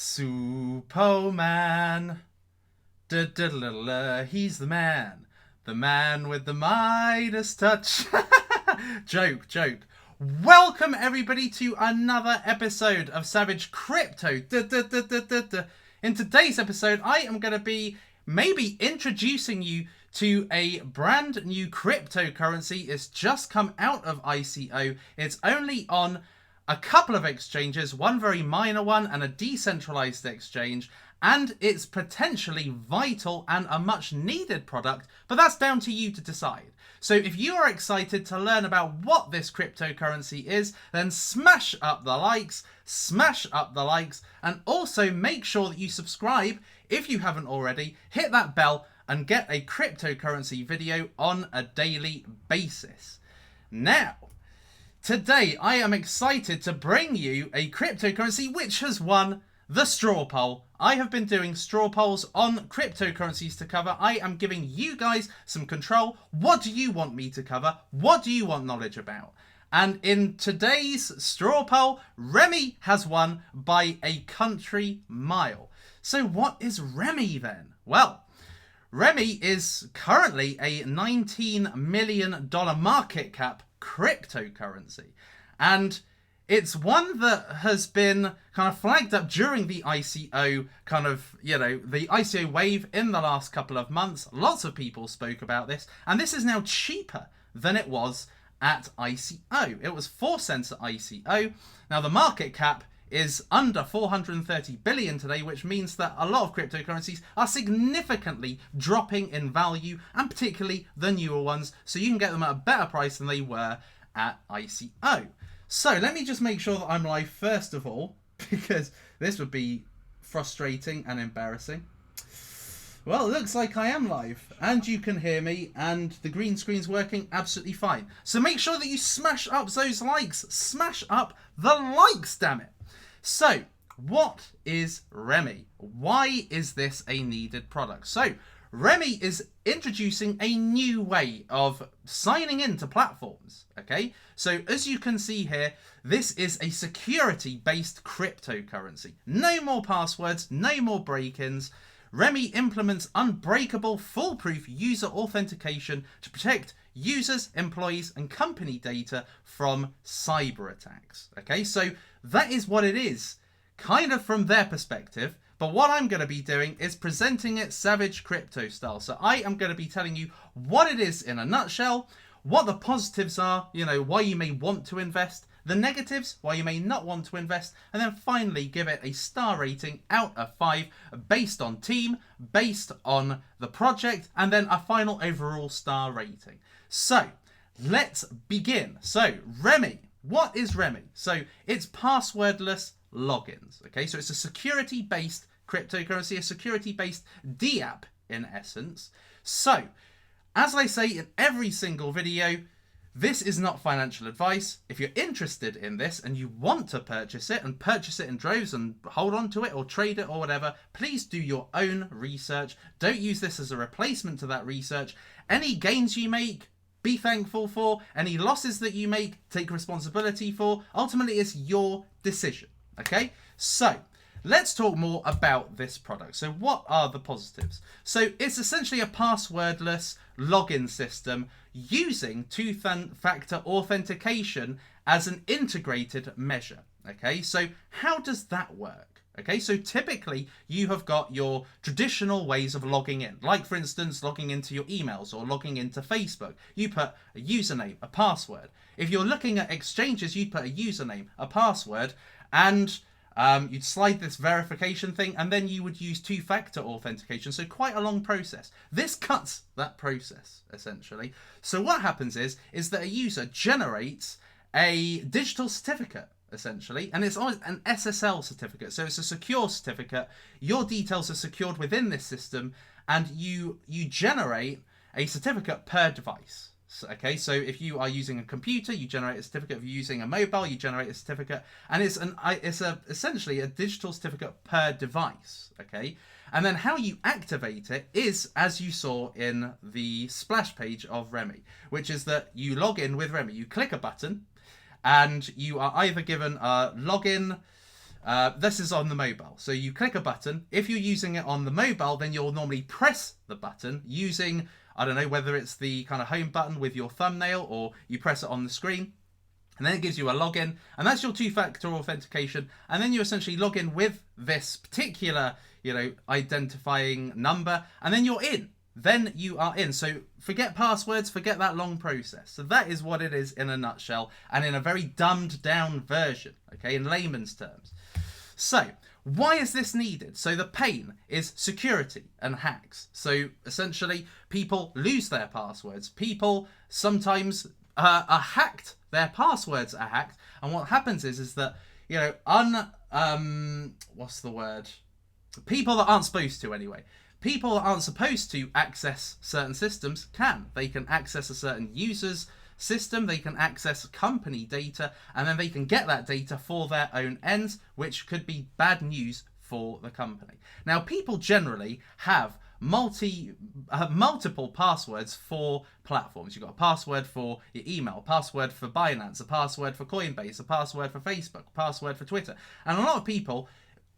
Superman. He's the man. The man with the Midas touch. Joke. Welcome everybody to another episode of Savage Crypto. In today's episode, I am going to be maybe introducing you to a brand new cryptocurrency. It's just come out of ICO. It's only on a couple of exchanges, one very minor one and a decentralized exchange, and it's potentially vital and a much needed product, but that's down to you to decide. So if you are excited to learn about what this cryptocurrency is, then smash up the likes, and also make sure that you subscribe if you haven't already, hit that bell and get a cryptocurrency video on a daily basis. Now, today I am excited to bring you a cryptocurrency which has won the straw poll. I have been doing straw polls on cryptocurrencies to cover. I am giving you guys some control. What do you want me to cover? What do you want knowledge about? And in today's straw poll, Remy has won by a country mile. So what is Remy then? Well, Remy is currently a $19 million market cap cryptocurrency. And it's one that has been kind of flagged up during the ICO the ICO wave in the last couple of months. Lots of people spoke about this, and this is now cheaper than it was at ICO. It was 4 cents at ICO. Now the market cap is under 430 billion today, which means that a lot of cryptocurrencies are significantly dropping in value, and particularly the newer ones, so you can get them at a better price than they were at ICO. So let me just make sure that I'm live first of all, because this would be frustrating and embarrassing. Well, it looks like I am live, and you can hear me, and the green screen's working absolutely fine. So make sure that you smash up those likes. Smash up the likes, damn it. So, what is Remy? Why is this a needed product? So, Remy is introducing a new way of signing into platforms, okay? So, as you can see here, this is a security-based cryptocurrency. No more passwords, no more break-ins. Remy implements unbreakable, foolproof user authentication to protect users, employees, and company data from cyber attacks. Okay, so that is what it is, kind of from their perspective. But what I'm going to be doing is presenting it Savage Crypto style. So I am going to be telling you what it is in a nutshell, what the positives are, why you may want to invest, the negatives, why you may not want to invest, and then finally give it a star rating out of 5 based on team, based on the project, and then a final overall star rating. So let's begin. So Remy, what is Remy? So it's passwordless logins. Okay, so it's a security-based cryptocurrency, a security-based DApp in essence. So as I say in every single video, this is not financial advice. If you're interested in this and you want to purchase it and purchase it in droves and hold on to it or trade it or whatever, please do your own research. Don't use this as a replacement to that research. Any gains you make, be thankful for. Any losses that you make, take responsibility for. Ultimately, it's your decision. Okay? So let's talk more about this product. So what are the positives? So it's essentially a passwordless login system using two-factor authentication as an integrated measure. Okay, so how does that work? Okay, so typically you have got your traditional ways of logging in, like for instance logging into your emails or logging into Facebook. You put a username, a password. If you're looking at exchanges, you'd put a username, a password, and you'd slide this verification thing, and then you would use two-factor authentication. So quite a long process. This cuts that process, essentially. So what happens is that a user generates a digital certificate, essentially, and it's always an SSL certificate. So it's a secure certificate. Your details are secured within this system, and you generate a certificate per device. Okay, so if you are using a computer, you generate a certificate. If you're using a mobile, you generate a certificate, and it's essentially a digital certificate per device. Okay, and then how you activate it is as you saw in the splash page of Remy, which is that you log in with Remy. You click a button, and you are either given a login This is on the mobile. So you click a button. If you're using it on the mobile, then you'll normally press the button using, I don't know, whether it's the kind of home button with your thumbnail or you press it on the screen. And then it gives you a login, and that's your two-factor authentication. And then you essentially log in with this particular, identifying number, and then you're in. Then you are in. So forget passwords, forget that long process. So that is what it is in a nutshell, and in a very dumbed down version, okay, in layman's terms. So why is this needed? So the pain is security and hacks. So essentially people lose their passwords. People sometimes are hacked. Their passwords are hacked. And what happens is that, what's the word? People that aren't supposed to anyway. People that aren't supposed to access certain systems can. They can access a certain user's system, they can access company data, and then they can get that data for their own ends, which could be bad news for the company. Now, people generally have multiple passwords for platforms. You've got a password for your email, a password for Binance, a password for Coinbase, a password for Facebook, a password for Twitter. And a lot of people,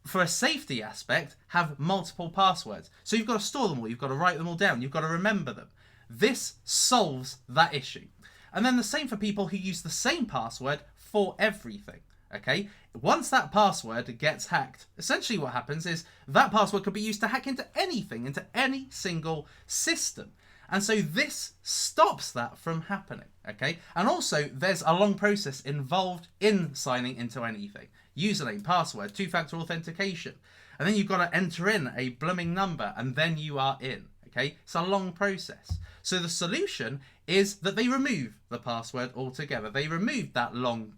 for a safety aspect, have multiple passwords. So you've got to store them all, you've got to write them all down, you've got to remember them. This solves that issue. And then the same for people who use the same password for everything. Okay, once that password gets hacked, essentially what happens is that password could be used to hack into anything, into any single system. And so this stops that from happening, okay? And also, there's a long process involved in signing into anything. Username, password, two-factor authentication. And then you've got to enter in a blooming number, and then you are in, okay? It's a long process. So the solution is that they remove the password altogether. They remove that long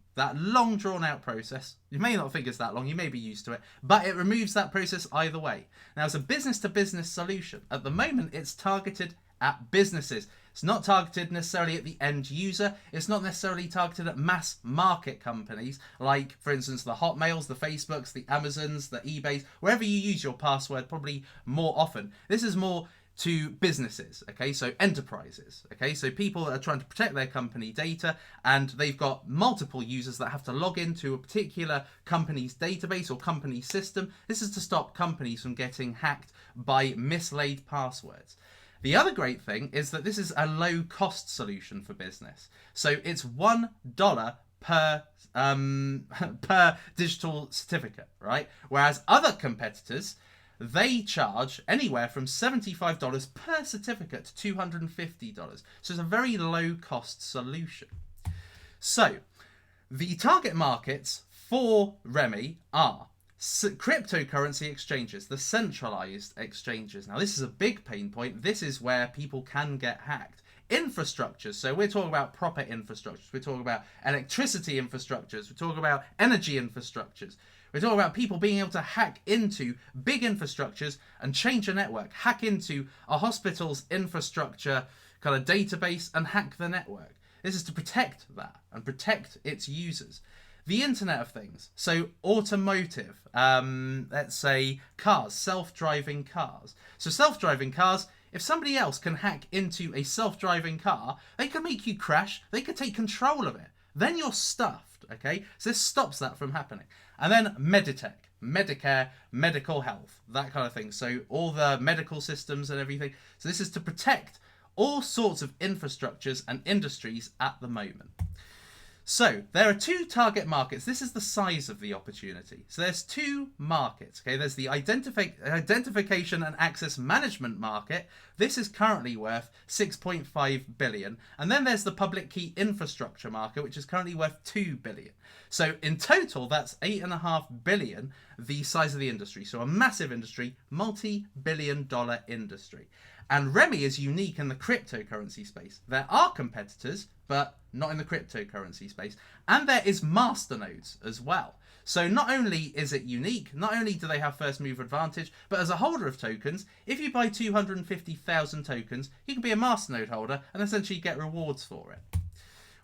drawn out process. You may not think it's that long, you may be used to it, but it removes that process either way. Now, it's a business to business solution. At the moment, it's targeted at businesses. It's not targeted necessarily at the end user. It's not necessarily targeted at mass market companies like, for instance, the Hotmails, the Facebooks, the Amazons, the eBays, wherever you use your password probably more often. This is more to businesses, okay, so enterprises, okay, so people that are trying to protect their company data, and they've got multiple users that have to log into a particular company's database or company system. This is to stop companies from getting hacked by mislaid passwords. The other great thing is that this is a low cost solution for business. So it's $1 per digital certificate, right? Whereas other competitors, they charge anywhere from $75 per certificate to $250. So it's a very low cost solution. So the target markets for Remi are cryptocurrency exchanges, the centralized exchanges. Now, this is a big pain point. This is where people can get hacked. Infrastructures. So we're talking about proper infrastructures. We're talking about electricity infrastructures. We're talking about energy infrastructures. We're talking about people being able to hack into big infrastructures and change a network, hack into a hospital's infrastructure kind of database and hack the network. This is to protect that and protect its users. The Internet of Things, so automotive, let's say cars, self-driving cars. So self-driving cars, if somebody else can hack into a self-driving car, they can make you crash, they can take control of it. Then you're stuffed, okay? So this stops that from happening. And then Meditech, Medicare, medical health, that kind of thing. So all the medical systems and everything. So this is to protect all sorts of infrastructures and industries at the moment. So there are two target markets. This is the size of the opportunity. So there's two markets. Okay, there's the identification and access management market. This is currently worth 6.5 billion. And then there's the public key infrastructure market, which is currently worth 2 billion. So in total, that's 8.5 billion, the size of the industry. So a massive industry, multi-billion-dollar industry. And Remi is unique in the cryptocurrency space. There are competitors, but not in the cryptocurrency space. And there is masternodes as well. So not only is it unique, not only do they have first mover advantage, but as a holder of tokens, if you buy 250,000 tokens, you can be a masternode holder and essentially get rewards for it.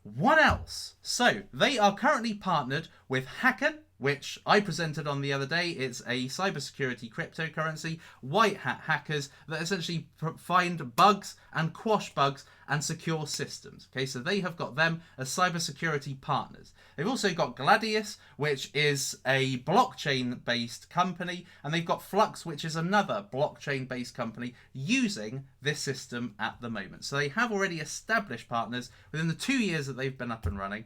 What else? So they are currently partnered with Hacken which I presented on the other day. It's a cybersecurity cryptocurrency, white hat hackers that essentially find bugs and quash bugs and secure systems. Okay, so they have got them as cybersecurity partners. They've also got Gladius, which is a blockchain-based company, and they've got Flux, which is another blockchain-based company using this system at the moment. So they have already established partners within the 2 years that they've been up and running.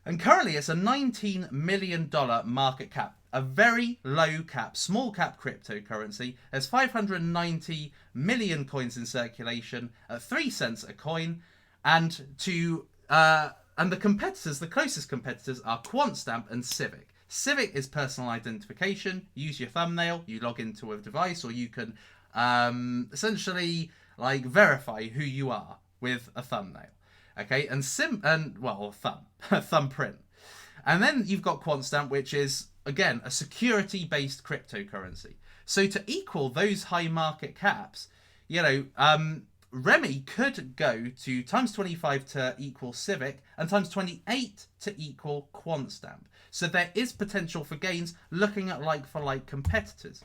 And currently it's a $19 million market cap, a very low cap, small cap cryptocurrency. There's 590 million coins in circulation at 3 cents a coin. And the competitors, the closest competitors are QuantStamp and Civic. Civic is personal identification. You use your thumbnail, you log into a device, or you can essentially like verify who you are with a thumbnail. Okay, and thumbprint. And then you've got QuantStamp, which is, again, a security-based cryptocurrency. So to equal those high market caps, Remi could go to times 25 to equal Civic and times 28 to equal QuantStamp. So there is potential for gains looking at like-for-like competitors.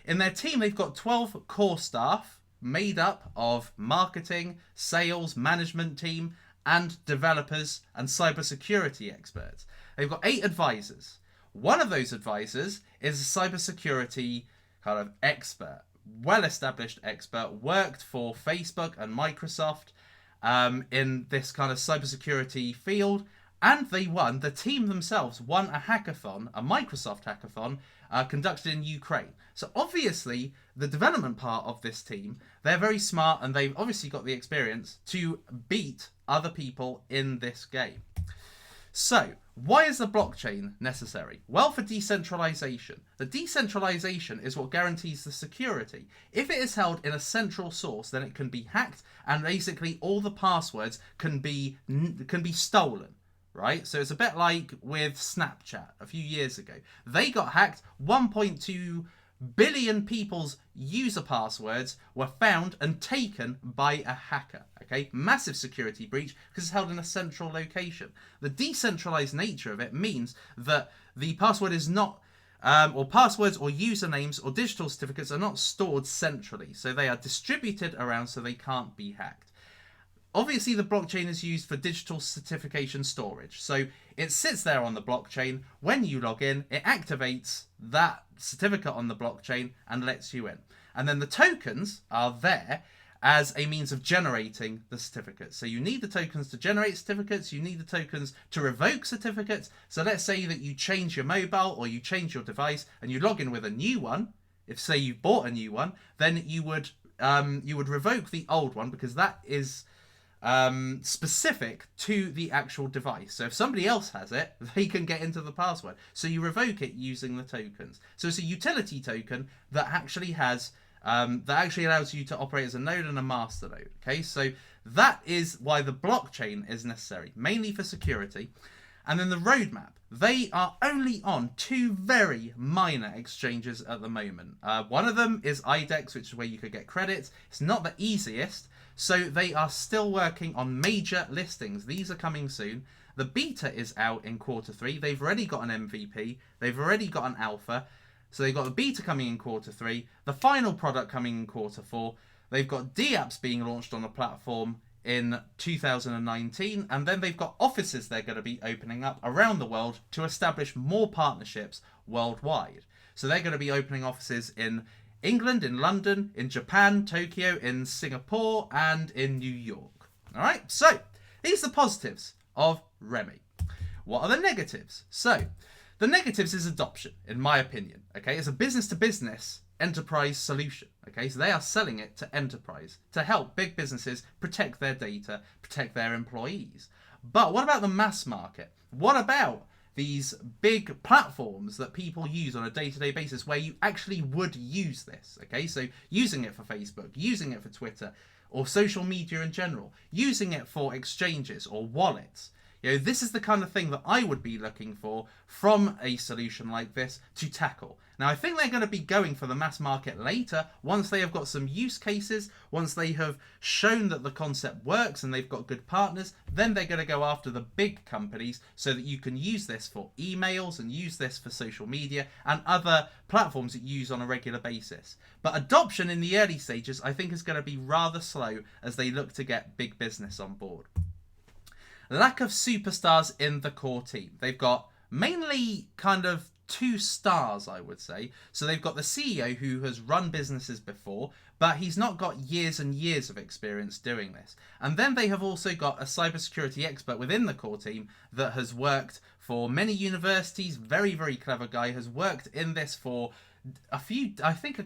In their team, they've got 12 core staff, made up of marketing, sales, management team, and developers and cybersecurity experts. They've got 8 advisors. One of those advisors is a cybersecurity kind of expert, well-established expert, worked for Facebook and Microsoft in this kind of cybersecurity field, and the team themselves won a hackathon, a Microsoft hackathon, conducted in Ukraine. So obviously, the development part of this team, they're very smart and they've obviously got the experience to beat other people in this game. So, why is the blockchain necessary? Well, for decentralization. The decentralization is what guarantees the security. If it is held in a central source, then it can be hacked and basically all the passwords can be stolen. Right? So it's a bit like with Snapchat a few years ago. They got hacked. 1.2 billion people's user passwords were found and taken by a hacker. Okay, massive security breach because it's held in a central location. The decentralized nature of it means that the password is not, or passwords or usernames or digital certificates are not stored centrally. So they are distributed around so they can't be hacked. Obviously, the blockchain is used for digital certification storage. So it sits there on the blockchain. When you log in, it activates that certificate on the blockchain and lets you in. And then the tokens are there as a means of generating the certificates. So you need the tokens to generate certificates. You need the tokens to revoke certificates. So let's say that you change your mobile or you change your device and you log in with a new one. If, say, you bought a new one, then you would revoke the old one because that is specific to the actual device. So if somebody else has it, they can get into the password. So you revoke it using the tokens. So it's a utility token that actually has allows you to operate as a node and a master node. Okay, so that is why the blockchain is necessary, mainly for security. And then the roadmap. They are only on 2 very minor exchanges at the moment. One of them is IDEX, which is where you could get credits. It's not the easiest. So they are still working on major listings. These are coming soon. The beta is out in Q3. They've already got an MVP. They've already got an alpha. So they've got the beta coming in Q3. The final product coming in Q4. They've got DApps being launched on the platform in 2019. And then they've got offices they're going to be opening up around the world to establish more partnerships worldwide. So they're going to be opening offices in England, in London, in Japan, Tokyo, in Singapore, and in New York. All right, so these are the positives of Remi. What are the negatives? So the negatives is adoption, in my opinion. Okay, it's a business-to-business enterprise solution. Okay, so they are selling it to enterprise to help big businesses protect their data, protect their employees. But what about the mass market? What about these big platforms that people use on a day-to-day basis where you actually would use this? Okay, so using it for Facebook, using it for Twitter, or social media in general, using it for exchanges or wallets, This is the kind of thing that I would be looking for from a solution like this to tackle. Now, I think they're going to be going for the mass market later, once they have got some use cases, once they have shown that the concept works and they've got good partners, then they're going to go after the big companies so that you can use this for emails and use this for social media and other platforms that you use on a regular basis. But adoption in the early stages, I think, is going to be rather slow as they look to get big business on board. Lack of superstars in the core team. They've got mainly kind of 2 stars, I would say. So they've got the CEO who has run businesses before, but he's not got years and years of experience doing this. And then they have also got a cybersecurity expert within the core team that has worked for many universities, very, very clever guy, has worked in this for a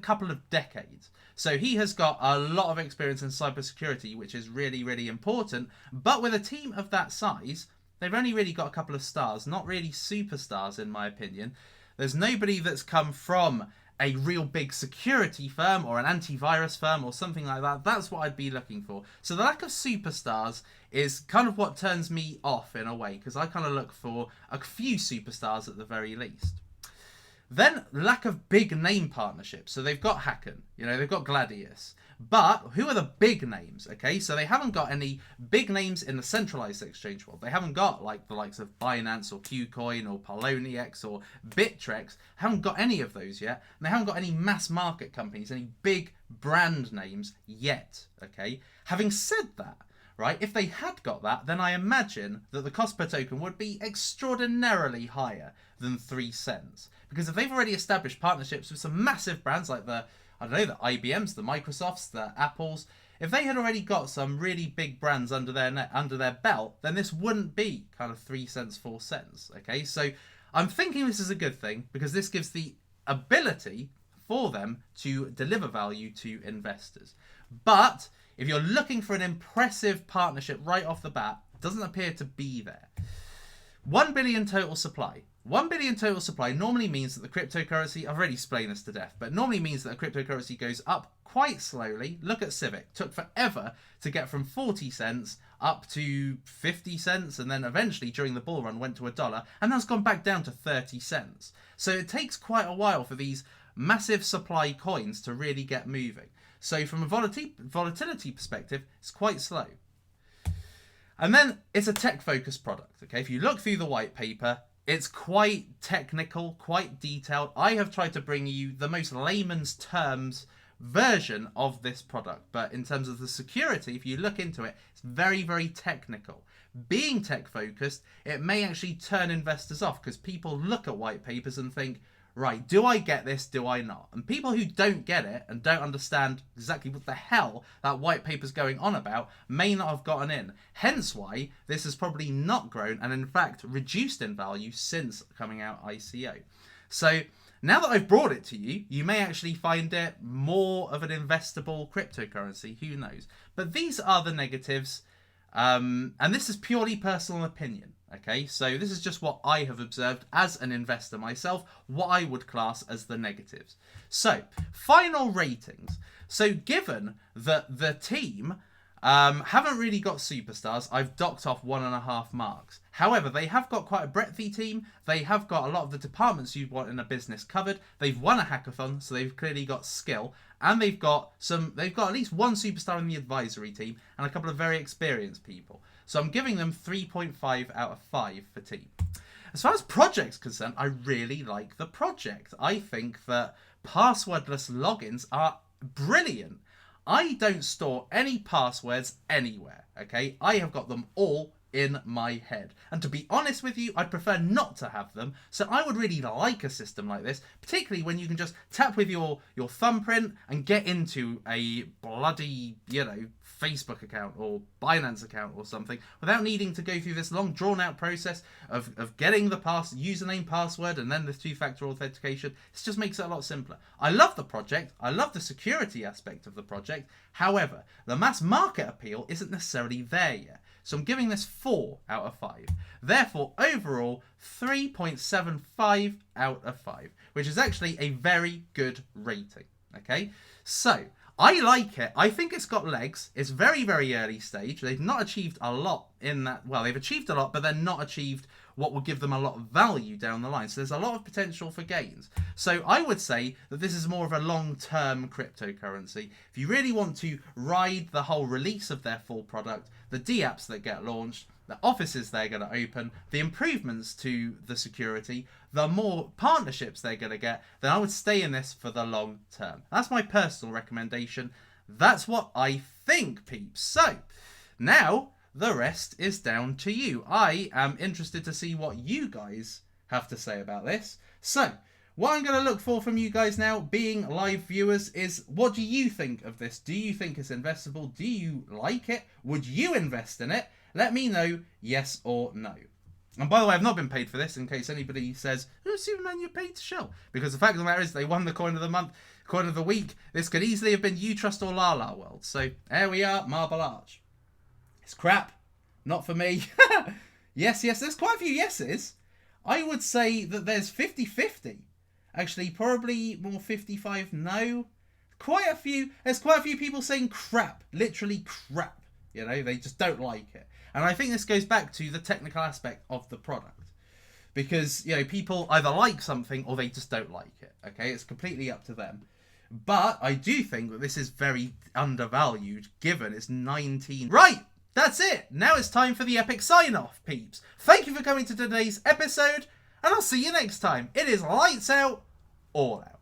couple of decades. So he has got a lot of experience in cybersecurity, which is really, really important. But with a team of that size, they've only really got a couple of stars, not really superstars in my opinion. There's nobody that's come from a real big security firm or an antivirus firm or something like that. That's what I'd be looking for. So the lack of superstars is kind of what turns me off in a way, because I kind of look for a few superstars at the very least. Then lack of big name partnerships. So they've got Hacken, they've got Gladius. But who are the big names? Okay, so they haven't got any big names in the centralized exchange world. They haven't got like the likes of Binance or Qcoin or Poloniex or Bittrex. Haven't got any of those yet. And they haven't got any mass market companies, any big brand names yet. Okay, having said that, right, if they had got that, then I imagine that the cost per token would be extraordinarily higher than 3 cents. Because if they've already established partnerships with some massive brands like the IBMs, the Microsofts, the Apples, if they had already got some really big brands under their belt, then this wouldn't be kind of 3 cents, 4 cents. Okay, so I'm thinking this is a good thing because this gives the ability for them to deliver value to investors. But if you're looking for an impressive partnership right off the bat, it doesn't appear to be there. 1 billion total supply. 1 billion total supply normally means that the cryptocurrency, I've already explained this to death, but normally means that the cryptocurrency goes up quite slowly. Look at Civic. Took forever to get from 40 cents up to 50 cents, and then eventually during the bull run went to $1, and that's gone back down to 30 cents. So it takes quite a while for these massive supply coins to really get moving. So from a volatility perspective, it's quite slow. And then it's a tech-focused product. Okay, if you look through the white paper, it's quite technical, quite detailed. I have tried to bring you the most layman's terms version of this product. But in terms of the security, if you look into it, it's very, very technical. Being tech-focused, it may actually turn investors off because people look at white papers and think, right, do I get this, do I not? And people who don't get it and don't understand exactly what the hell that white paper's going on about may not have gotten in. Hence why this has probably not grown and in fact reduced in value since coming out ICO. So now that I've brought it to you, you may actually find it more of an investable cryptocurrency, who knows? But these are the negatives, and this is purely personal opinion. Okay, so this is just what I have observed as an investor myself, what I would class as the negatives. So, final ratings. So, given that the team haven't really got superstars, I've docked off 1.5 marks. However, they have got quite a breadthy team. They have got a lot of the departments you'd want in a business covered. They've won a hackathon, so they've clearly got skill. And they've got at least one superstar in the advisory team and a couple of very experienced people. So I'm giving them 3.5 out of 5 for team. As far as project's concerned, I really like the project. I think that passwordless logins are brilliant. I don't store any passwords anywhere, okay? I have got them all in my head. And to be honest with you, I'd prefer not to have them. So I would really like a system like this, particularly when you can just tap with your thumbprint and get into a bloody, Facebook account or Binance account or something without needing to go through this long drawn out process of getting the username, password, and then the 2-factor authentication. This just makes it a lot simpler. I love the project. I love the security aspect of the project. However, the mass market appeal isn't necessarily there yet. So I'm giving this 4 out of 5. Therefore, overall, 3.75 out of 5, which is actually a very good rating. Okay, so I like it. I think it's got legs. It's very, very early stage. They've not achieved a lot in that. Well, they've achieved a lot, but they're not achieved what will give them a lot of value down the line. So there's a lot of potential for gains. So I would say that this is more of a long-term cryptocurrency. If you really want to ride the whole release of their full product, the dApps that get launched, the offices they're going to open, the improvements to the security, the more partnerships they're going to get, then I would stay in this for the long term. That's my personal recommendation. That's what I think, peeps. So, now the rest is down to you. I am interested to see what you guys have to say about this. So, what I'm going to look for from you guys now, being live viewers, is what do you think of this? Do you think it's investable? Do you like it? Would you invest in it? Let me know yes or no. And by the way, I've not been paid for this, in case anybody says, oh, Superman, you're paid to show. Because the fact of the matter is they won the coin of the month, coin of the week. This could easily have been You Trust or La La World. So there we are, Marble Arch. It's crap. Not for me. Yes, there's quite a few yeses. I would say that there's 50-50. Actually, probably more 55 no. There's quite a few people saying crap. Literally crap. You know, they just don't like it. And I think this goes back to the technical aspect of the product. Because, you know, people either like something or they just don't like it. Okay, it's completely up to them. But I do think that this is very undervalued, given it's 19. Right, that's it. Now it's time for the epic sign-off, peeps. Thank you for coming to today's episode, and I'll see you next time. It is lights out, all out.